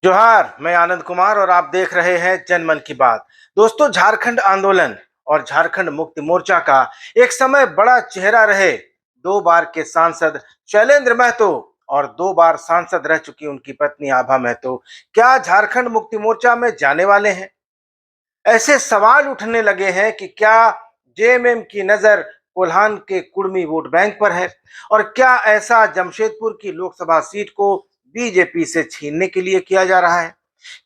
जोहार, मैं आनंद कुमार और आप देख रहे हैं जनमन की बात। दोस्तों, झारखंड आंदोलन और झारखंड मुक्ति मोर्चा का एक समय बड़ा चेहरा रहे दो बार के सांसद शैलेंद्र महतो और दो बार सांसद रह चुकी उनकी पत्नी आभा महतो क्या झारखंड मुक्ति मोर्चा में जाने वाले हैं? ऐसे सवाल उठने लगे हैं कि क्या जेएमएम की नजर कोल्हान के कुर्मी वोट बैंक पर है और क्या ऐसा जमशेदपुर की लोकसभा सीट को बीजेपी से छीनने के लिए किया जा रहा है?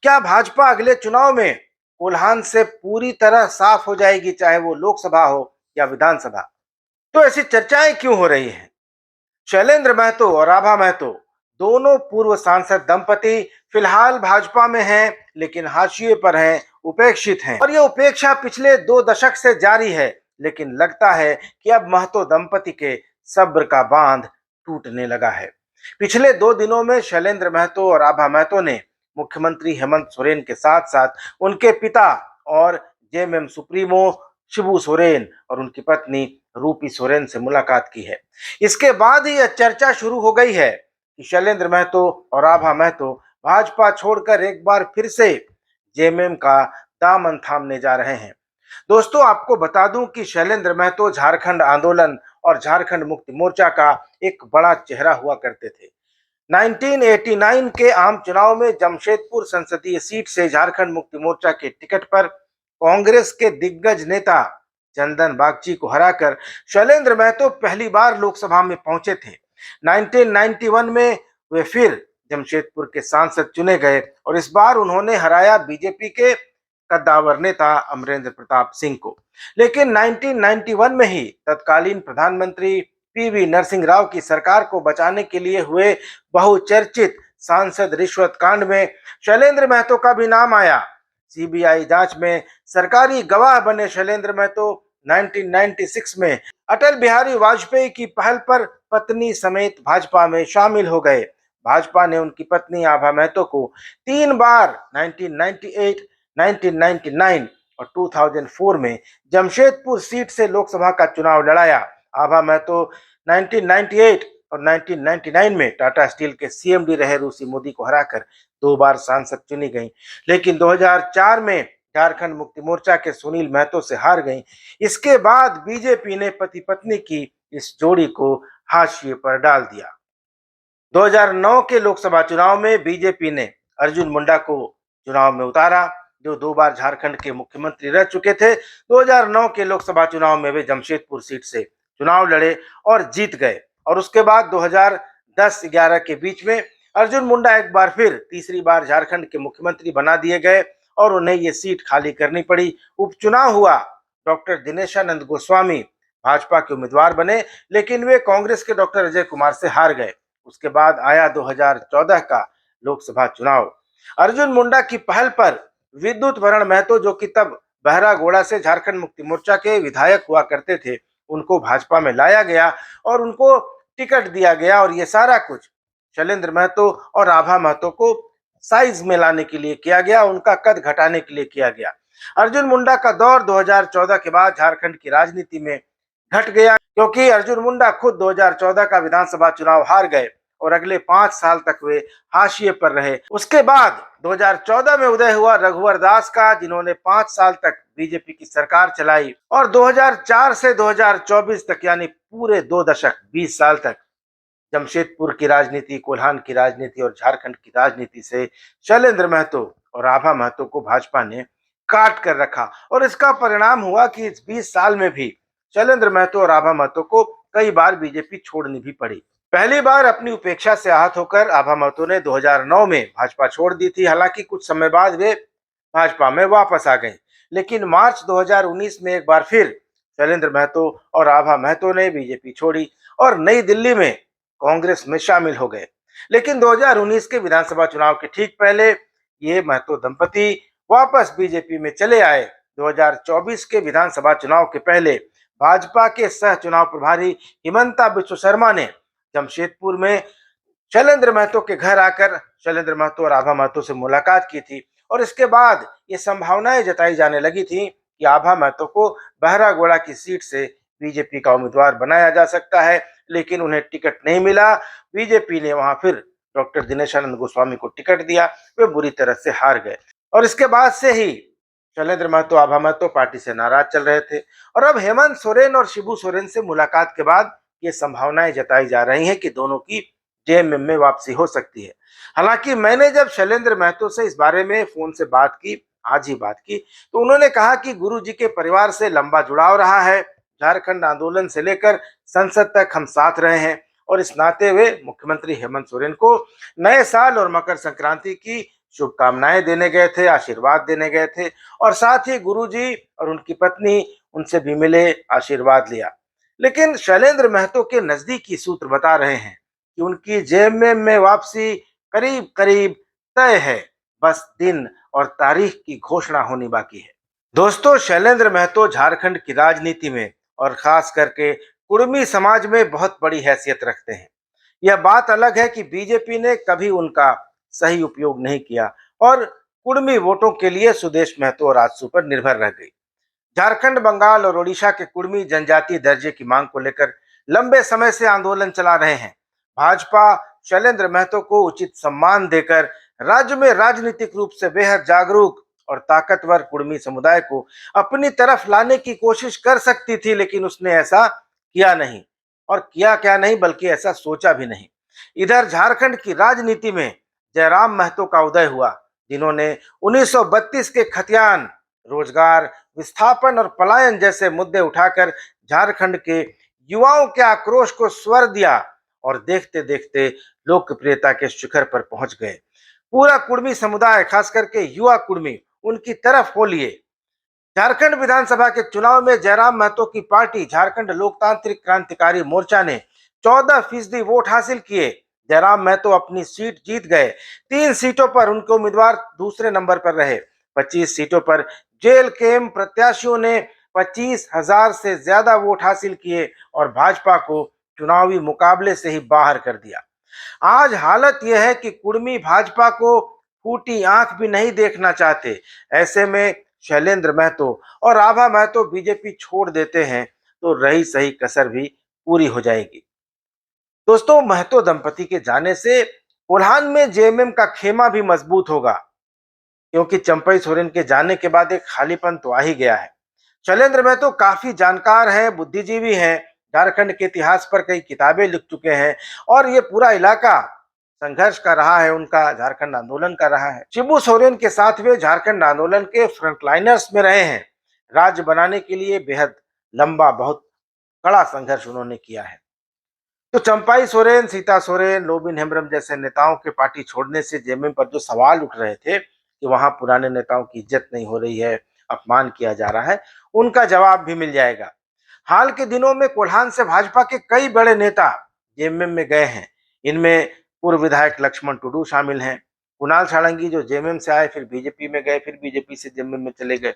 क्या भाजपा अगले चुनाव में कोल्हान से पूरी तरह साफ हो जाएगी, चाहे वो लोकसभा हो या विधानसभा? तो ऐसी चर्चाएं क्यों हो रही हैं? शैलेंद्र महतो और आभा महतो दोनों पूर्व सांसद दंपति फिलहाल भाजपा में हैं, लेकिन हाशिए पर हैं, उपेक्षित हैं और ये उपेक्षा पिछले 2 दशक से जारी है। लेकिन लगता है कि अब महतो दंपति के सब्र का बांध टूटने लगा है। पिछले 2 दिनों में शैलेंद्र महतो और आभा महतो ने मुख्यमंत्री हेमंत सोरेन के साथ साथ उनके पिता और जेएमएम सुप्रीमो शिबू सोरेन और उनकी पत्नी रूपी सोरेन से मुलाकात की है। इसके बाद ही यह चर्चा शुरू हो गई है कि शैलेंद्र महतो और आभा महतो भाजपा छोड़कर एक बार फिर से जेएमएम का दामन थामने जा रहे हैं। दोस्तों, आपको बता दूं कि शैलेंद्र महतो झारखंड आंदोलन और झारखंड मुक्ति मोर्चा का एक बड़ा चेहरा हुआ करते थे। 1989 के आम चुनाव में जमशेदपुर संसदीय सीट से झारखंड मुक्ति मोर्चा के टिकट पर कांग्रेस के दिग्गज नेता चंदन बागची को हराकर शैलेंद्र महतो पहली बार लोकसभा में पहुंचे थे। 1991 में वे फिर जमशेदपुर के सांसद चुने गए और इस बार उन्होंने हराया बीजेपी के कद्दावर नेता अमरेंद्र प्रताप सिंह को। लेकिन 1991 में ही तत्कालीन प्रधानमंत्री पीवी नरसिंह राव की सरकार को बचाने के लिए हुए बहुचर्चित सांसद रिश्वत कांड में शैलेंद्र महतो का भी नाम आया। सीबीआई जांच में सरकारी गवाह बने शैलेंद्र महतो 1996 में अटल बिहारी वाजपेयी की पहल पर पत्नी समेत भाजपा में शामिल हो गए। भाजपा ने उनकी पत्नी आभा महतो को 3 बार 1998, 1999 और 2004 में जमशेदपुर सीट से लोकसभा का चुनाव लड़ाया। आभा महतो 1998 और 1999 में टाटा स्टील के सीएमडी रहे रूसी मोदी को हराकर 2 बार सांसद चुनी गई, लेकिन 2004 में झारखंड मुक्ति मोर्चा के सुनील महतो से हार गई। इसके बाद बीजेपी ने पति पत्नी की इस जोड़ी को हाशिए पर डाल दिया। 2009 के लोकसभा चुनाव में बीजेपी ने अर्जुन मुंडा को चुनाव में उतारा, जो 2 बार झारखंड के मुख्यमंत्री रह चुके थे। 2009 के लोकसभा चुनाव में वे जमशेदपुर सीट से चुनाव लड़े और जीत गए और उसके बाद 2010-11 के बीच में अर्जुन मुंडा एक बार फिर तीसरी बार झारखंड के मुख्यमंत्री बना दिए गए और उन्हें ये सीट खाली करनी पड़ी। उपचुनाव हुआ, डॉक्टर दिनेशानंद गोस्वामी भाजपा के उम्मीदवार बने, लेकिन वे कांग्रेस के डॉक्टर अजय कुमार से हार गए। उसके बाद आया 2014 का लोकसभा चुनाव। अर्जुन मुंडा की पहल पर विद्युत वरण महतो, जो कि तब बहरागोड़ा से झारखंड मुक्ति मोर्चा के विधायक हुआ करते थे, उनको भाजपा में लाया गया और उनको टिकट दिया गया और ये सारा कुछ शैलेंद्र महतो और आभा महतो को साइज में लाने के लिए किया गया, उनका कद घटाने के लिए किया गया। अर्जुन मुंडा का दौर 2014 के बाद झारखंड की राजनीति में घट गया, क्योंकि अर्जुन मुंडा खुद 2014 का विधानसभा चुनाव हार गए और अगले 5 साल तक वे हाशिए पर रहे। उसके बाद 2014 में उदय हुआ रघुवर दास का, जिन्होंने 5 साल तक बीजेपी की सरकार चलाई और 2004 से 2024 तक यानी पूरे 2 दशक 20 साल तक जमशेदपुर की राजनीति, कोल्हान की राजनीति और झारखंड की राजनीति से शैलेंद्र महतो और आभा महतो को भाजपा ने काट कर रखा और इसका परिणाम हुआ कि इस 20 साल में भी शैलेंद्र महतो और आभा महतो को कई बार बीजेपी छोड़नी भी पड़ी। पहली बार अपनी उपेक्षा से आहत होकर आभा महतो ने 2009 में भाजपा छोड़ दी थी। हालांकि कुछ समय बाद वे भाजपा में वापस आ गए, लेकिन मार्च 2019 में एक बार फिर शैलेंद्र महतो और आभा महतो ने बीजेपी छोड़ी और नई दिल्ली में कांग्रेस में शामिल हो गए। लेकिन 2019 के विधानसभा चुनाव के ठीक पहले ये महतो दंपति वापस बीजेपी में चले आए। 2024 के विधानसभा चुनाव के पहले भाजपा के सह चुनाव प्रभारी हिमंता बिस्व शर्मा ने जमशेदपुर में शैलेंद्र महतो के घर आकर शैलेंद्र महतो और आभा महतो से मुलाकात की थी और इसके बाद ये संभावनाएं जताई जाने लगी थी कि आभा महतो को बहरागोड़ा की सीट से बीजेपी का उम्मीदवार बनाया जा सकता है, लेकिन उन्हें टिकट नहीं मिला। बीजेपी ने वहां फिर डॉक्टर दिनेशानंद गोस्वामी को टिकट दिया, वे बुरी तरह से हार गए। और इसके बाद से ही शैलेंद्र महतो, आभा महतो पार्टी से नाराज चल रहे थे। और अब हेमंत सोरेन और शिबू सोरेन से मुलाकात के बाद ये संभावनाएं जताई जा रही हैं कि दोनों की जेएमएम में वापसी हो सकती है। हालांकि मैंने जब शैलेंद्र महतो से इस बारे में फोन से बात की, आज ही बात की, तो उन्होंने कहा कि गुरु जी के परिवार से लंबा जुड़ाव रहा है। झारखंड आंदोलन से लेकर संसद तक हम साथ रहे हैं और इस नाते वे मुख्यमंत्री हेमंत सोरेन को नए साल और मकर संक्रांति की शुभकामनाएं देने गए थे, आशीर्वाद देने गए थे। और साथ ही गुरुजी और उनकी पत्नी उनसे भी मिले, आशीर्वाद लिया। लेकिन शैलेंद्र महतो के नजदीकी सूत्र बता रहे हैं कि उनकी जेएमएम में वापसी करीब करीब तय है, बस दिन और तारीख की घोषणा होनी बाकी है। दोस्तों, शैलेंद्र महतो झारखंड की राजनीति में और खास करके कुर्मी समाज में बहुत बड़ी हैसियत रखते हैं। यह बात अलग है कि बीजेपी ने कभी उनका सही उपयोग नहीं किया और कुर्मी वोटों के लिए सुदेश महतो और आजसू पर निर्भर रह गई। झारखंड, बंगाल और ओडिशा के कुर्मी जनजातीय दर्जे की मांग को लेकर लंबे समय से आंदोलन चला रहे हैं। भाजपा शैलेंद्र महतो को उचित सम्मान देकर राज्य में राजनीतिक रूप से बेहद जागरूक और ताकतवर कुर्मी समुदाय को अपनी तरफ लाने की कोशिश कर सकती थी, लेकिन उसने ऐसा किया नहीं। और किया क्या नहीं, बल्कि ऐसा सोचा भी नहीं। इधर झारखंड की राजनीति में जयराम महतो का उदय हुआ, जिन्होंने 1932 के खतियान, रोजगार, विस्थापन और पलायन जैसे मुद्दे उठाकर झारखंड के युवाओं के आक्रोश को स्वर दिया और देखते देखते लोकप्रियता के शिखर पर पहुंच गए। पूरा कुर्मी समुदाय, खास करके युवा कुर्मी, उनकी तरफ हो लिए। झारखंड विधानसभा के चुनाव में जयराम महतो की पार्टी झारखंड लोकतांत्रिक क्रांतिकारी मोर्चा ने 14% वोट हासिल किए। जयराम महतो अपनी सीट जीत गए। 3 सीटों पर उनके उम्मीदवार दूसरे नंबर पर रहे। 25 सीटों पर जेल केम प्रत्याशियों ने 25,000 से ज्यादा वोट हासिल किए और भाजपा को चुनावी मुकाबले से ही बाहर कर दिया। आज हालत यह है कि कुर्मी भाजपा को फूटी आंख भी नहीं देखना चाहते। ऐसे में शैलेंद्र महतो और आभा महतो बीजेपी छोड़ देते हैं तो रही सही कसर भी पूरी हो जाएगी। दोस्तों, महतो दंपति के जाने से कोल्हान में जेएमएम का खेमा भी मजबूत होगा, क्योंकि चंपई सोरेन के जाने के बाद एक खालीपन तो आ ही गया है। शैलेंद्र महतो काफी जानकार हैं, बुद्धिजीवी हैं, झारखंड के इतिहास पर कई किताबें लिख चुके हैं और ये पूरा इलाका संघर्ष का रहा है, उनका झारखंड आंदोलन का रहा है। शिबू सोरेन के साथ वे झारखंड आंदोलन के फ्रंटलाइनर्स में रहे हैं। राज्य बनाने के लिए बेहद लंबा, बहुत कड़ा संघर्ष उन्होंने किया है। तो चंपाई सोरेन, सीता सोरेन, लोबिन हेम्ब्रम जैसे नेताओं के पार्टी छोड़ने से जेएमएम पर जो सवाल उठ रहे थे कि वहां पुराने नेताओं की इज्जत नहीं हो रही है, अपमान किया जा रहा है, उनका जवाब भी मिल जाएगा। हाल के दिनों में कोल्हान से भाजपा के कई बड़े नेता जेएमएम में गए हैं। इनमें पूर्व विधायक लक्ष्मण टुडू शामिल हैं। कुणाल सारंगी जो जेएमएम से आए, फिर बीजेपी में गए, फिर बीजेपी से जेएमएम में चले गए।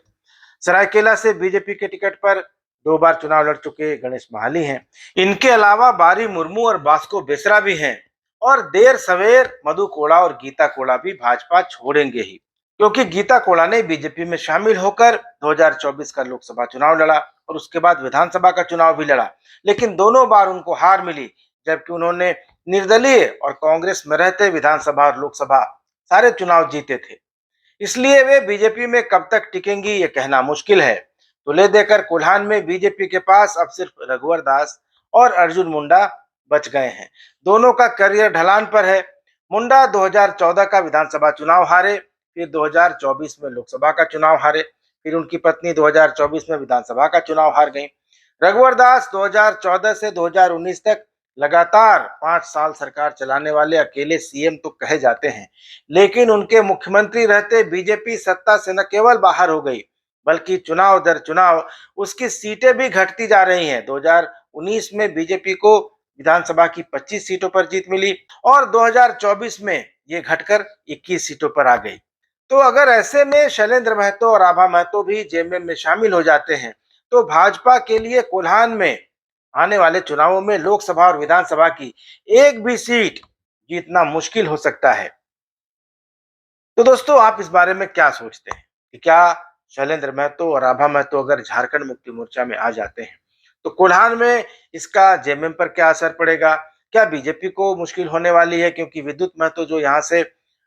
सरायकेला से बीजेपी के टिकट पर 2 बार चुनाव लड़ चुके गणेश महाली हैं। इनके अलावा बारी मुर्मू और बास्को बेसरा भी हैं। और देर सवेर मधु कोड़ा और गीता कोड़ा भी भाजपा छोड़ेंगे ही, क्योंकि गीता कोड़ा ने बीजेपी में शामिल होकर 2024 का लोकसभा चुनाव लड़ा और उसके बाद विधानसभा का चुनाव भी लड़ा, लेकिन दोनों बार उनको हार मिली, जबकि उन्होंने निर्दलीय और कांग्रेस में रहते विधानसभा और लोकसभा सारे चुनाव जीते थे। इसलिए वे बीजेपी में कब तक टिकेंगी ये कहना मुश्किल है। तो ले देकर कोल्हान में बीजेपी के पास अब सिर्फ रघुवर दास और अर्जुन मुंडा बच गए हैं। दोनों का करियर ढलान पर है। मुंडा 2014 का विधानसभा चुनाव हारे, फिर 2024 में लोकसभा का चुनाव हारे, फिर उनकी पत्नी 2024 में विधानसभा का चुनाव हार गई। रघुवर दास 2014 से 2019 तक लगातार 5 साल सरकार चलाने वाले अकेले सीएम तो कहे जाते हैं, लेकिन उनके मुख्यमंत्री रहते बीजेपी सत्ता से न केवल बाहर हो गई, बल्कि चुनाव दर चुनाव उसकी सीटें भी घटती जा रही हैं। 2019 में बीजेपी को विधानसभा की 25 सीटों पर जीत मिली और 2024 में ये घटकर 21 सीटों पर आ गई। तो अगर ऐसे में शैलेंद्र महतो और आभा महतो भी जेएमएम में शामिल हो जाते हैं, तो भाजपा के लिए कोल्हान में आने वाले चुनावों में लोकसभा और विधानसभा की एक भी सीट जीतना मुश्किल हो सकता है। तो दोस्तों, आप इस बारे में क्या सोचते हैं कि क्या शैलेंद्र महतो और आभा महतो अगर झारखंड मुक्ति मोर्चा में आ जाते हैं तो कोल्हान में इसका जेएमएम पर क्या असर पड़ेगा? क्या बीजेपी को मुश्किल होने वाली है? क्योंकि विद्युत महतो जो यहाँ से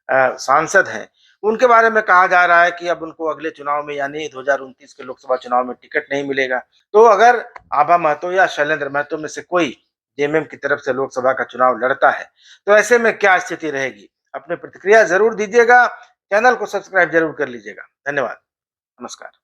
सांसद हैं, उनके बारे में कहा जा रहा है कि अब उनको अगले चुनाव में यानी 2029 के लोकसभा चुनाव में टिकट नहीं मिलेगा। तो अगर आभा महतो या शैलेंद्र महतो में से कोई जेएमएम की तरफ से लोकसभा का चुनाव लड़ता है, तो ऐसे में क्या स्थिति रहेगी? अपनी प्रतिक्रिया ज़रूर दीजिएगा, चैनल को सब्सक्राइब ज़रूर कर लीजिएगा। धन्यवाद, नमस्कार।